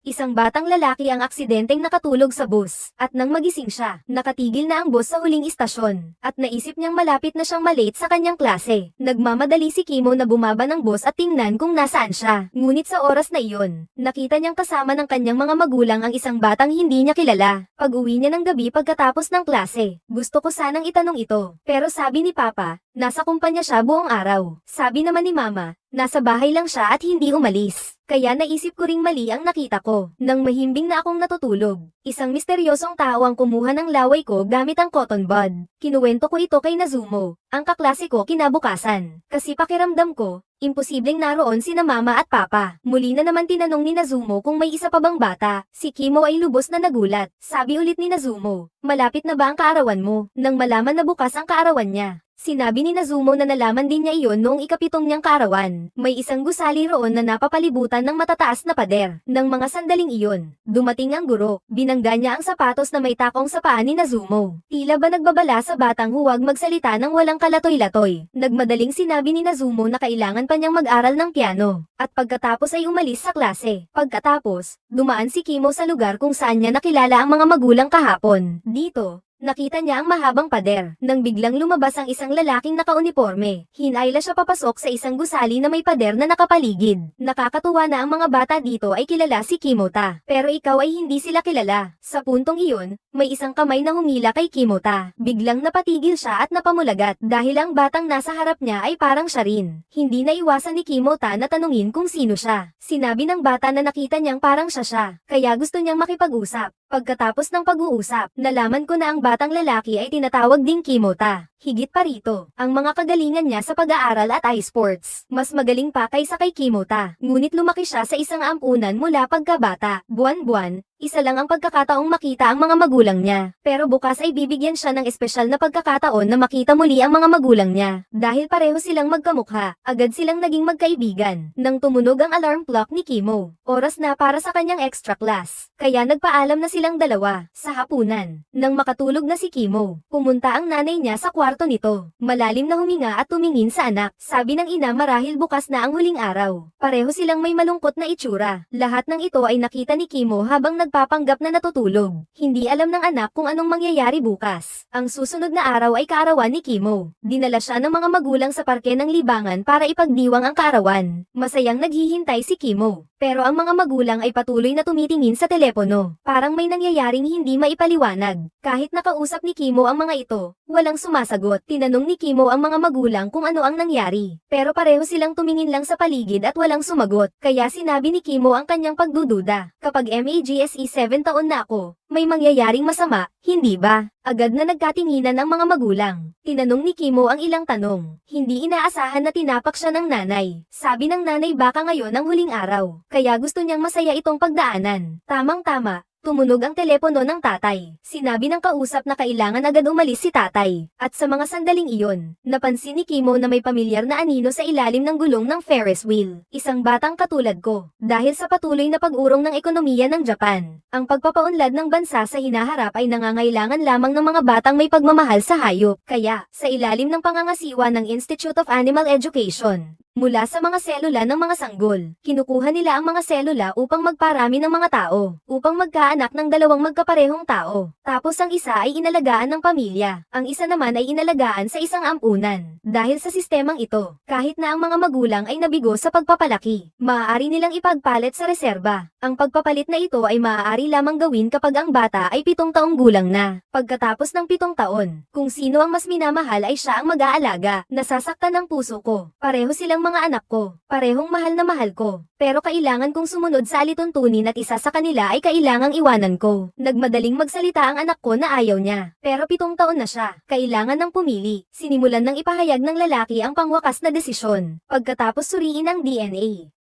Isang batang lalaki ang aksidenteng nakatulog sa bus, at nang magising siya, nakatigil na ang bus sa huling istasyon, at naisip niyang malapit na siyang malate sa kanyang klase. Nagmamadali si Kimo na bumaba ng bus at tingnan kung nasaan siya. Ngunit sa oras na iyon, nakita niyang kasama ng kanyang mga magulang ang isang batang hindi niya kilala. Pag-uwi niya ng gabi pagkatapos ng klase, gusto ko sanang itanong ito, pero sabi ni Papa, nasa kumpanya siya buong araw. Sabi naman ni Mama, nasa bahay lang siya at hindi umalis. Kaya naisip ko ring mali ang nakita ko. Nang mahimbing na akong natutulog, isang misteryosong tao ang kumuha ng laway ko gamit ang cotton bud. Kinuwento ko ito kay Nazumo, ang kaklase ko kinabukasan. Kasi pakiramdam ko, imposibleng naroon sina Mama at Papa. Muli na naman tinanong ni Nazumo kung may isa pa bang bata. Si Kimo ay lubos na nagulat. Sabi ulit ni Nazumo, malapit na ba ang kaarawan mo? Nang malaman na bukas ang kaarawan niya, sinabi ni Nazumo na nalaman din niya iyon noong ikapitong niyang kaarawan. May isang gusali roon na napapalibutan ng matataas na pader. Nang mga sandaling iyon, dumating ang guro. Binangga niya ang sapatos na may takong sa paa ni Nazumo. Tila ba nagbabala sa batang huwag magsalita ng walang kalatoy-latoy. Nagmadaling sinabi ni Nazumo na kailangan pa niyang mag-aral ng piano. At pagkatapos ay umalis sa klase. Pagkatapos, dumaan si Kimo sa lugar kung saan niya nakilala ang mga magulang kahapon. Dito, nakita niya ang mahabang pader, nang biglang lumabas ang isang lalaking nakauniporme. Hinayla siya papasok sa isang gusali na may pader na nakapaligid. Nakakatuwa na ang mga bata dito ay kilala si Kimota, pero ikaw ay hindi sila kilala. Sa puntong iyon, may isang kamay na humila kay Kimota. Biglang napatigil siya at napamulagat dahil ang batang nasa harap niya ay parang siya rin. Hindi na iwasan ni Kimota na tanungin kung sino siya. Sinabi ng bata na nakita niyang parang siya, kaya gusto niyang makipag-usap. Pagkatapos ng pag-uusap, nalaman ko na ang batang lalaki ay tinatawag ding Kimota. Higit pa rito, ang mga kagalingan niya sa pag-aaral at iSports, mas magaling pa kaysa kay Kimota. Ngunit lumaki siya sa isang ampunan mula pagkabata. Buwan-buwan, isa lang ang pagkakataong makita ang mga magulang niya. Pero bukas ay bibigyan siya ng espesyal na pagkakataon na makita muli ang mga magulang niya. Dahil pareho silang magkamukha, agad silang naging magkaibigan. Nang tumunog ang alarm clock ni Kimo, oras na para sa kanyang extra class. Kaya nagpaalam na silang dalawa, sa hapunan. Nang makatulog na si Kimo, pumunta ang nanay niya sa kwarto nito. Malalim na huminga at tumingin sa anak. Sabi ng ina marahil bukas na ang huling araw. Pareho silang may malungkot na itsura. Lahat ng ito ay nakita ni Kimo habang nagpapanggap na natutulog. Hindi alam ng anak kung anong mangyayari bukas. Ang susunod na araw ay kaarawan ni Kimo. Dinala siya ng mga magulang sa parke ng libangan para ipagdiwang ang kaarawan. Masayang naghihintay si Kimo. Pero ang mga magulang ay patuloy na tumitingin sa telepono. Parang may nangyayaring hindi maipaliwanag. Kahit nakausap ni Kimo ang mga ito, walang sumasagot. Tinanong ni Kimo ang mga magulang kung ano ang nangyari. Pero pareho silang tumingin lang sa paligid at walang sumagot. Kaya sinabi ni Kimo ang kanyang pagdududa. Kapag MAGSE 7 taon na ako, may mangyayaring masama, hindi ba? Agad na nagkatinginan ang mga magulang. Tinanong ni Kimo ang ilang tanong. Hindi inaasahan na tinapak siya ng nanay. Sabi ng nanay baka ngayon ang huling araw. Kaya gusto niyang masaya itong pagdaanan. Tamang-tama. Tumunog ang telepono ng tatay. Sinabi ng kausap na kailangan agad umalis si tatay. At sa mga sandaling iyon, napansin ni Kimo na may pamilyar na anino sa ilalim ng gulong ng Ferris wheel. Isang batang katulad ko. Dahil sa patuloy na pag-urong ng ekonomiya ng Japan, ang pagpapaunlad ng bansa sa hinaharap ay nangangailangan lamang ng mga batang may pagmamahal sa hayop. Kaya, sa ilalim ng pangangasiwa ng Institute of Animal Education, mula sa mga selula ng mga sanggol, kinukuha nila ang mga selula upang magparami ng mga tao, upang magkaanak ng dalawang magkaparehong tao. Tapos ang isa ay inalagaan ng pamilya, ang isa naman ay inalagaan sa isang ampunan. Dahil sa sistemang ito, kahit na ang mga magulang ay nabigo sa pagpapalaki, maaari nilang ipagpalit sa reserba. Ang pagpapalit na ito ay maaari lamang gawin kapag ang bata ay 7 taong gulang na. Pagkatapos ng 7 taon, kung sino ang mas minamahal ay siya ang mag-aalaga. Nasasaktan ang puso ko. Pareho silang mga anak ko. Parehong mahal na mahal ko. Pero kailangan kong sumunod sa alituntunin at isa sa kanila ay kailangang iwanan ko. Nagmadaling magsalita ang anak ko na ayaw niya. Pero 7 taon na siya. Kailangan ng pumili. Sinimulan ng ipahayag ng lalaki ang pangwakas na desisyon. Pagkatapos suriin ang DNA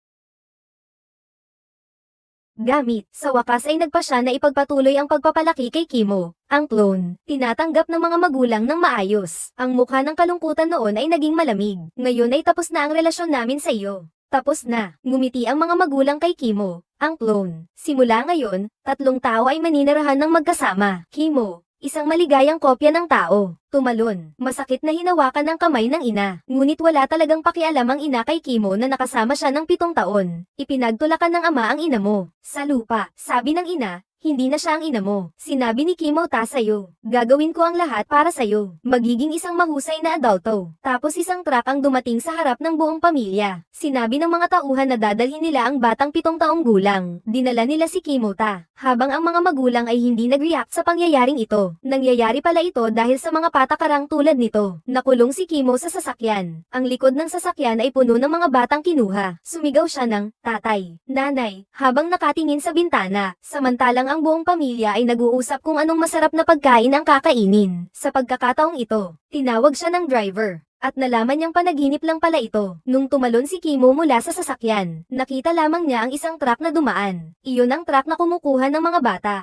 gamit, sa wakas ay nagpa siya na ipagpatuloy ang pagpapalaki kay Kimo. Ang clone, tinatanggap ng mga magulang ng maayos. Ang mukha ng kalungkutan noon ay naging malamig. Ngayon ay tapos na ang relasyon namin sa iyo. Tapos na, ngumiti ang mga magulang kay Kimo. Ang clone, simula ngayon, 3 tao ay maninirahan ng magkasama. Kimo, Isang maligayang kopya ng tao. Tumalon. Masakit na hinawakan ng kamay ng ina. Ngunit wala talagang pakialam ang ina kay Kimo na nakasama siya ng 7 taon. Ipinagtulakan ng ama ang ina mo. Sa lupa. Sabi ng ina, hindi na siya ang ina mo. Sinabi ni Kimo ta sa'yo. Gagawin ko ang lahat para sa'yo. Magiging isang mahusay na adulto. Tapos isang truck ang dumating sa harap ng buong pamilya. Sinabi ng mga tauhan na dadalhin nila ang batang 7 taong gulang. Dinala nila si Kimo ta. Habang ang mga magulang ay hindi nag-react sa pangyayaring ito. Nangyayari pala ito dahil sa mga patakarang tulad nito. Nakulong si Kimo sa sasakyan. Ang likod ng sasakyan ay puno ng mga batang kinuha. Sumigaw siya ng, tatay, nanay, habang nakatingin sa bintana. Samantalang ang buong pamilya ay nag-uusap kung anong masarap na pagkain ang kakainin. Sa pagkakataong ito, tinawag siya ng driver. At nalaman niyang panaginip lang pala ito. Nung tumalon si Kimo mula sa sasakyan, nakita lamang niya ang isang truck na dumaan. Iyon ang truck na kumukuha ng mga bata.